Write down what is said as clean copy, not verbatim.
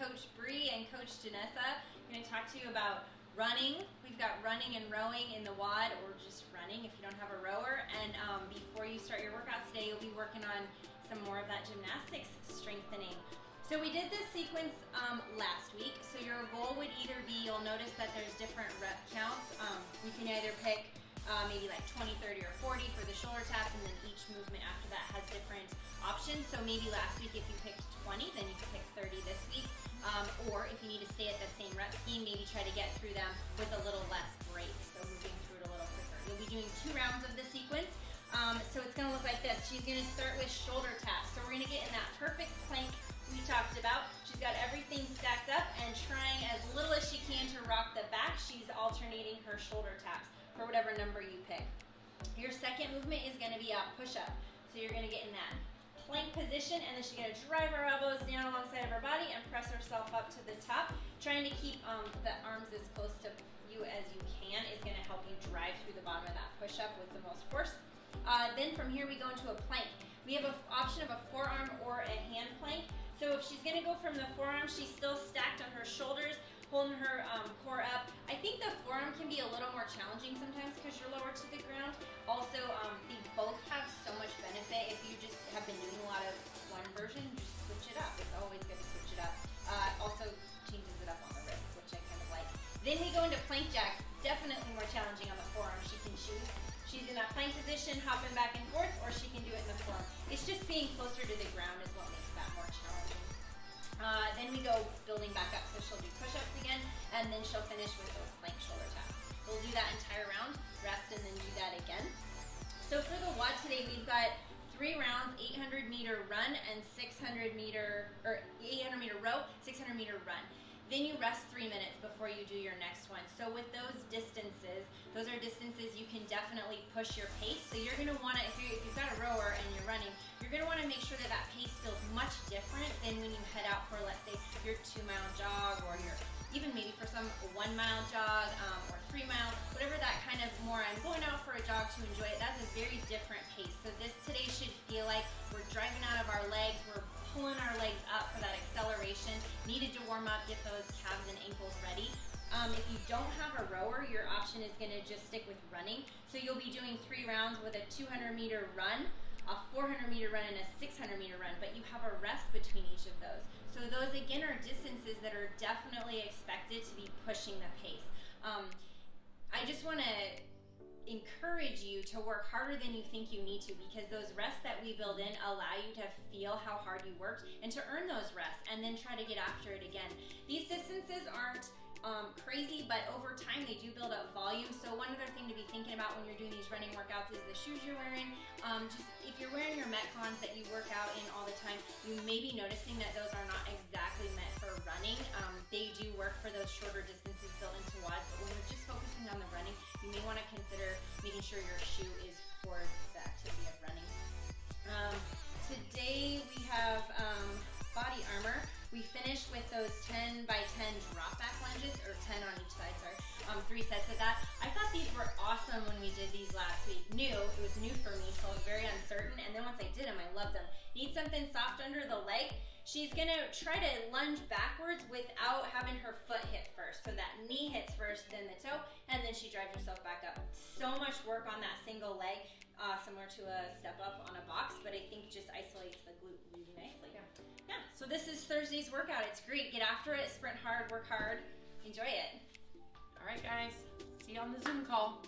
Coach Bree and Coach Janessa. I'm going to talk to you about running. We've got running and rowing in the WOD, or just running if you don't have a rower. And before you start your workout today, you'll be working on some more of that gymnastics strengthening. So we did this sequence last week. So your goal would either be, you'll notice that there's different rep counts. You can either pick maybe like 20, 30, or 40 for the shoulder taps, and then each movement after that has different options. So maybe last week if you picked 20, then you can pick 30 this week. Or if you need to stay at the same rep scheme, maybe try to get through them with a little less break, so moving through it a little quicker. You'll be doing 2 rounds of the sequence. So it's gonna look like this. She's gonna start with shoulder taps. So we're gonna get in that perfect plank we talked about. She's got everything stacked up and trying as little as she can to rock the back. She's alternating her shoulder taps for whatever number you pick. Your second movement is gonna be a push-up. So you're gonna get in that plank position, and then she's gonna drive her elbows down alongside of her body and press herself up to the top. Trying to keep the arms as close to you as you can is gonna help you drive through the bottom of that push-up with the most force. Then from here we go into a plank. We have an option of a forearm or a hand plank. So if she's gonna go from the forearm, she's still stacked on her shoulders, holding her core up. I think the forearm can be a little more challenging sometimes because you're lower to the ground. Also, they both have so much benefit. If you just have been doing a lot of one version, just switch it up. It's always good to switch it up. Also changes it up on the wrist, which I kind of like. Then we go into plank jacks. Definitely more challenging on the forearm. She can choose. She's in that plank position, hopping back and forth, or she can do it in the forearm. It's just being closer to the ground is what makes that more challenging. Then we go building back up, so she'll do push-ups again, and then she'll finish with those plank shoulder taps. We'll do that entire round, rest, and then do that again. So for the WOD today, we've got 3 rounds, 800-meter run and 800-meter row, 600-meter run. Then you rest 3 minutes before you do your next one. So with those distances, those are distances you can definitely push your pace. So you're gonna wanna, if you've got a rower and you're running, you're gonna wanna make sure that that pace feels much different than when you head out for, let's say, your 2-mile jog, or your, even maybe for some, a 1-mile jog, or 3 mile, whatever that kind of more, I'm going out for a jog to enjoy it, that's a very different pace. So this today should feel like we're driving out of our legs, we're pulling our legs up for that acceleration. Needed to warm up, get those calves and ankles ready. If you don't have a rower, your option is gonna just stick with running. So you'll be doing 3 rounds with a 200-meter run, a 400-meter run, and a 600-meter run, but you have a rest between each of those. So those again are distances that are definitely expected to be pushing the pace. I just wanna encourage you to work harder than you think you need to, because those rests that we build in allow you to feel how hard you worked and to earn those rests and then try to get after it again. These distances aren't crazy, but over time they do build up volume. So one other thing to be thinking about when you're doing these running workouts is the shoes you're wearing. Just if you're wearing your Metcons that you work out in all the time, you may be noticing that those are not exactly meant for running. They do work for those shorter distances built into WODs, but when you're just focusing on the running, you may want to consider making sure your shoe is for the activity of running. Today we have body armor. We finished with those 10 by 10 drop back lunges, or 10 on each side, sorry. 3 sets of that. I thought these were awesome when we did these last week. It was new for me, so I was very uncertain, and then once I did them, I loved them. Need something soft under the leg. She's gonna try to lunge backwards without having her foot hit first. So that knee hits first, then the toe, and then she drives herself back up. So much work on that single leg, similar to a step up on a box, but I think just isolates the glute really nicely. Yeah, so this is Thursday's workout. It's great. Get after it, sprint hard, work hard, enjoy it. All right, guys, see you on the Zoom call.